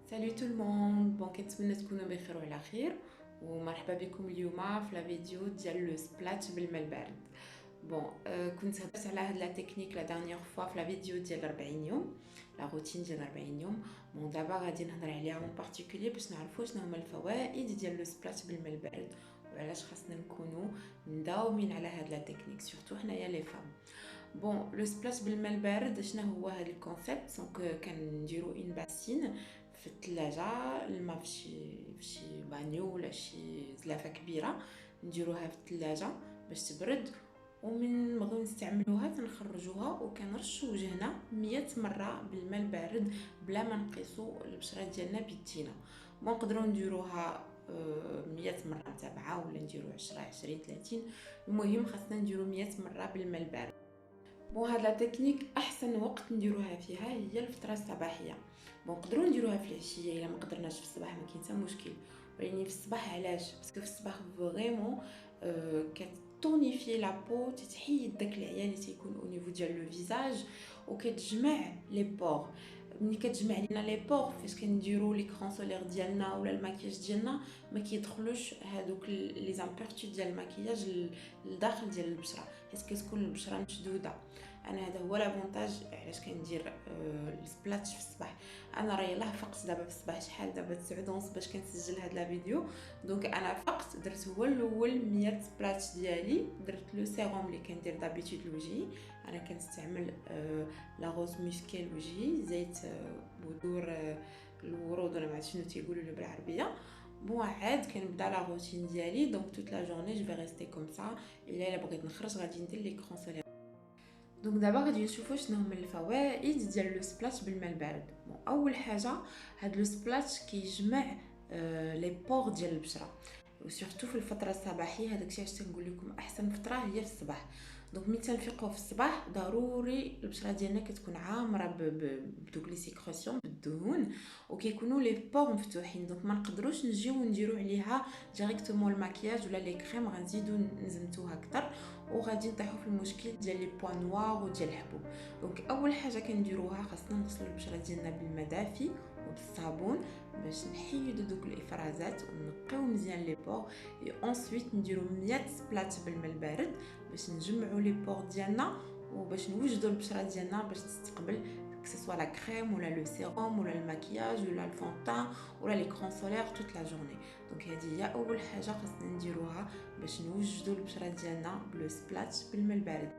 سالو تو الموند كنتمنى تكونوا بخير وعلى خير ومرحبا بكم اليوم في لا فيديو ديال لو سبلات بالماء البارد. كنت هضرت على هاد لا تكنيك لا دانيير فوا في لا فيديو ديال 40 يوم، لا روتين ديال 40 يوم. دابا غادي نهضر عليها اون بارتيكولير باش نعرفوا شنو هما الفوائد ديال لو سبلات بالماء البارد وعلاش خاصنا نكونوا مداومين على هاد لا تكنيك سورتو حنايا لي فام. لو سبلاش بالماء البارد شنو هو هذا الكونسيبت؟ دونك كنديروا اون باسين في الثلاجه، الماء في شي بانيو ولا شي زلافه كبيره، نديروها في الثلاجه باش تبرد، ومن بغيو نستعملوها تنخرجوها وكنرشوا وجهنا 100 مره بالماء البارد بلا ما نقيسوا البشره ديالنا بيدينا. نقدروا نديروها 100 مره متابعه ولا نديرو 10 20 30، المهم خاصنا نديرو 100 مره بالماء البارد. هاد لا تكنيك احسن وقت نديروها فيها هي الفتره الصباحيه. نقدروا نديروها في العشيه الا ما قدرناش في الصباح، ما كاين حتى مشكل، ولكن في الصباح علاش؟ باسكو في الصباح فريمون كتونيفي لا بو، تتحيد داك العيا اللي تيكون او نيفو ديال لو فيزاج وكتجمع لي بور. ملي كتجمع لينا لي بور فاش كنديروا لي كرون سولير ديالنا ولا الماكياج ديالنا، ما كيدخلوش هادوك لي زامبيرتو ديال الماكياج لداخل ديال البشره، حيت كتكون البشره مشدوده. انا هذا هو لافونتاج علاش كندير السبلاتش في الصباح. انا راه يلاه فقت دابا في الصباح، شحال دابا 9:30 باش كنسجل هاد لا فيديو. دونك انا فقت درت هو الاول 100 سبلاتش ديالي، درت لو سيروم اللي كندير دابيتود لوجهي. انا كنستعمل لا روز ميسكي لوجهي، زيت بذور الورود ولا ما عرفت شنو تيقولوا له بالعربيه. عاد كنبدا لا روتين ديالي، دونك توت لا جورني جو في ريستي كوم سا. الا بغيت نخرج غادي ندير لي كرون. دونك دابا غادي نشوفوا شنو هما الفوائد ديال لو سبلاتش بالماء البارد. اول حاجه، هاد لو سبلاتش كيجمع لي بور ديال البشره، وسورتو في الفتره الصباحيه. هذاك الشيء علاش تنقول لكم احسن فتره هي في الصباح. دونك ملي تنفيقوا في الصباح ضروري البشره ديالنا كتكون عامره بدوك لي سيكريسيون بالدهون، وكيكونوا لي بور مفتوحين. دونك ما نقدروش نجيو نديروا عليها ديريكتومون الماكياج ولا لي كريم، غنزيدوا نزمتوها اكثر وغادي نطيحوا في المشكل ديال لي بوين نوار وديال الحبوب. دونك اول حاجه كنديروها خاصنا نغسلوا البشره ديالنا بالماء دافي وبالصابون باش نحيدوا دوك الافرازات ونقيو مزيان لي بور. اي انسويت نديرو 100 سبلات بالماء البارد باش نجمعوا لي بور ديالنا وباش نوجدوا البشره ديالنا باش تستقبل كسوا لا كريم ولا لو سيروم ولا الماكياج ولا الفونتان ولا لي كرون سولير توت لا جورني. دونك هذه هي اول حاجه خاصنا نديروها باش نوجدوا البشره ديالنا بلو سبلات بالماء البارد.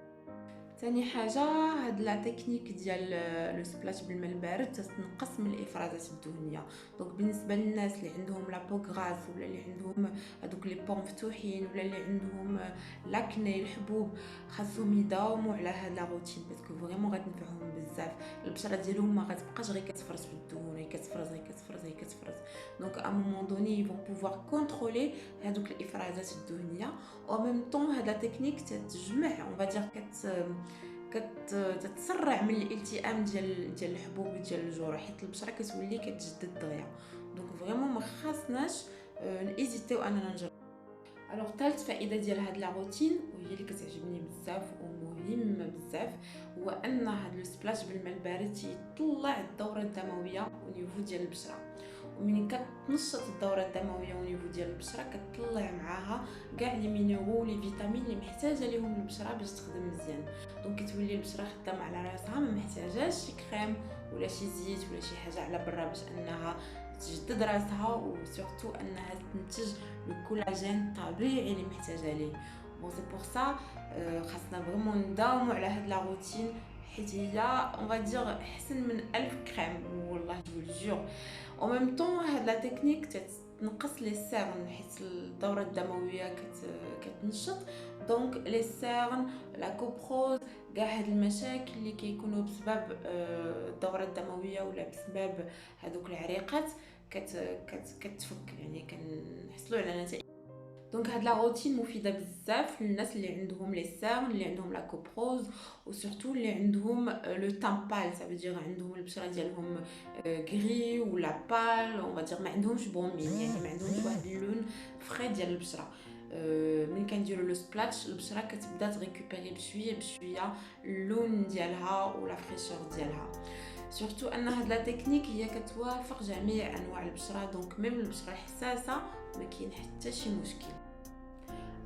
ثاني حاجه، هاد لا تكنيك ديال لو سبلاش بالماء البارد تنقص من الافرازات الدهنيه. دونك بالنسبه للناس اللي عندهم لا بو غراس ولا اللي عندهم هذوك لي بور مفتوحين ولا اللي عندهم لاكني الحبوب، خاصهم يداوموا على هاد لا روتين باسكو فريمون غتنفعهم بزاف. البشره ديالهم ما غتبقاش غير كتفرز في الدهون، هي كتفرز هي كتفرز هي كتفرز. دونك ا مومون دوني يفون بوفوار كونترولي هذوك الافرازات الدهنيه. او ميم طون هاد لا تكنيك تتجمع اون فادير كتسرع من الالتئام ديال الحبوب وديال الجروح، حيت البشره كتولي كتجدد دغيا. دونك فريمون ما خاصناش نيزيتيو اننا نجرب. الوغ ثالث فائده ديال هاد لا روتين وهي اللي كتعجبني بزاف ومهمه بزاف، هو ان هاد لو سبلاش بالماء البارد تيطلع الدوره الدمويه او نيفو ديال البشره. ومن كتنشط الدوره الدمويه او نيفو ديال البشره كتطلع معاها كاع لي مينيرو لي فيتامين اللي محتاجه ليهم البشره باش تخدم مزيان. دونك كتولي البشره خدامه على راسها، ما محتاجاش شي كريم ولا شي زيت ولا شي حاجه على برا باش انها تجدد راسها، وسورتو انها تنتج الكولاجين الطبيعي اللي محتاجه ليه. سي بور سا خاصنا فريمون نداوموا على هاد لا روتين، حيت هي اون فادير احسن من 1000 كريم والله جو الجور. او ميم طون هاد لا تكنيك تنقص لي سيرن حيت الدوره الدمويه كتنشط. دونك لي سيرن لا كوبروز كاع هاد المشاكل اللي كيكونوا بسبب الدوره الدمويه ولا بسبب هذوك العريقات كتفك، يعني كنحصلوا على نتائج. دونك هاد لا روتين مفيده بزاف للناس اللي عندهم لي سيرن، اللي عندهم لا كوبروز، وسورتو اللي عندهم لو تامبال، ça veut dire عندهم البشره ديالهم غري ولا بال، اون فادير ما عندهمش بومين، يعني ما عندهمش واحد اللون فري ديال البشره. ملي كنديروا لو سبلاتش البشره كتبدا تريكوبيري بشويه بشويه اللون ديالها ولا فريشور ديالها. سورتو ان هاد لا تكنيك هي كتوافق جميع انواع البشره، دونك ميم البشره الحساسه ما كاين حتى شي مشكل.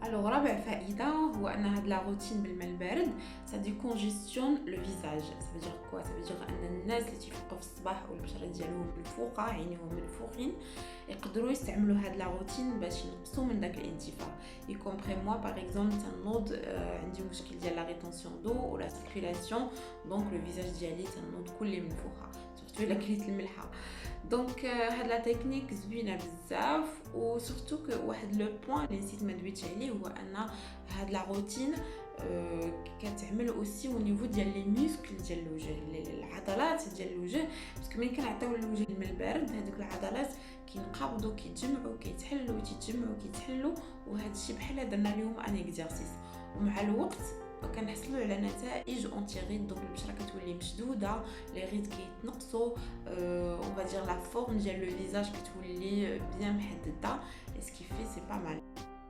الوغ رابع فائده هو ان هاد لا روتين بالماء البارد سا ديكونجيستيون لو فيزاج. سا فيدير كوا؟ سا فيدير ان الناس اللي تيفيقوا في الصباح والبشره ديالهم منفوخه، عينيهم منفوخين، يقدروا يستعملوا هاد لا روتين باش ينقصوا من داك الانتفاخ. يكومبري موا باغ اكزومبل تنوض عندي مشكل ديال لا ريتونسيون دو ولا سيركيلاسيون، دونك لو فيزاج ديالي تنوض كلي منفوخه، سورتو الا كليت الملحه. دونك هاد لا تكنيك زوينه بزاف. وسورتو كو واحد لو بوين اللي نسيت ما دويتش عليه هو ان هاد لا روتين كتعمل اوسي او نيفو ديال لي موسكل ديال الوجه، العضلات ديال الوجه، باسكو ملي كنعطيو للوجه الماء البارد هذوك العضلات كينقبضوا كيتجمعوا كيتحلوا كيتجمعوا كيتحلوا، وهذا الشيء بحال درنا اليوم ان اكزرسيس، ومع الوقت كنحصلوا على نتائج اونتي ريد. دونك البشره كتولي مشدوده، لي ريد كيتنقصوا، اون فادير لا فورم ديال لو فيزاج كتولي بيان محدده، اسكي في سي با مال.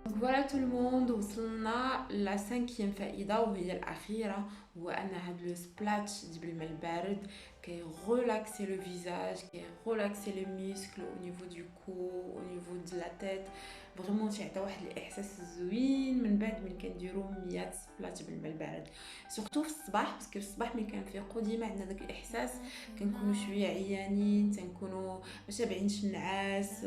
Donc voilà tout le monde, وصلنا لا 5e فائده وهي الاخيره، هو ان هاد لو سبلاتش ديال الماء البارد كي ريلاكسي لو فيزاج، كي ريلاكسي لي ميسكل او نيفو دو كو او نيفو دو لا تيت، فريمون تيعطي واحد الاحساس زوين من بعد من كنديروا 100 سبلاتش بالماء البارد، سورتو في الصباح، باسكو في الصباح ملي كنفيقوا ديما عندنا داك الاحساس كنكونوا شويه عيانين، تنكونوا ما شابعينش النعاس،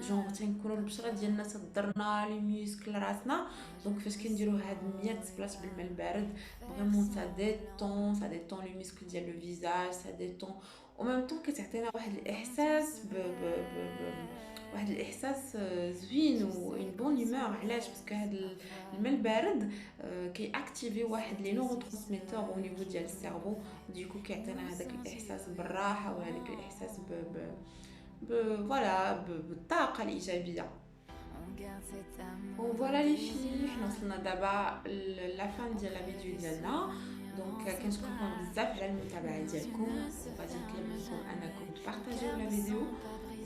جونغ تنكونوا البشره ديالنا تضرنا لي ميسكل راسنا. دونك فاش كنديروا هاد 100 سبلاتش بالماء البارد فريمون سا ديتون لي ميسكل ديال لو فيزاج، سا ديتون او ميم طون كتعطينا واحد الاحساس واحد الاحساس زوين و اون بون هيمور. علاش؟ باسكو هاد الماء البارد كي اكتيفي واحد لي نوروترانسميتور او نيفو ديال السيرفو، ديكو كيعطينا هذاك الاحساس بالراحه وهذاك الاحساس فوالا بالطاقه الايجابيه. وفوالا لي في حنا وصلنا دابا لا فان ديال لا فيديو ديالنا. دونك كنشكركم بزاف على المتابعه ديالكم، وغادي نطلب منكم انكم تبارطاجيو لا فيديو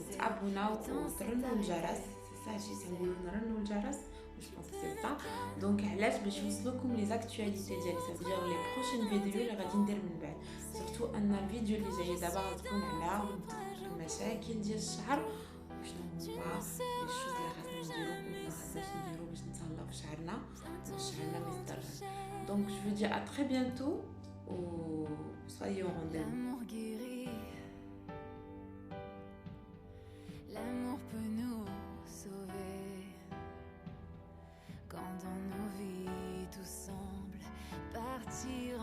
وتابوناو وترنوا الجرس. سي سا شي تنقولوا نرنوا الجرس، جو بونس سي سا. دونك علاش؟ باش يوصلوكم لي زاكطواليتي ديالي، سا فيدير لي بروشين فيديو اللي غادي ندير من بعد. سورتو ان الفيديو اللي جاي دابا غتكون على المشاكل ديال الشعر وشنو هما لي شوز اللي خاصنا نديرو وما خاصناش نديرو باش نتهلاو في شعرنا ما يضرش. دونك جو vous dis à très bientôt ou soyez au rendez-vous. L'amour guérit, l'amour peut nous sauver. Quand dans nos vies tout semble partir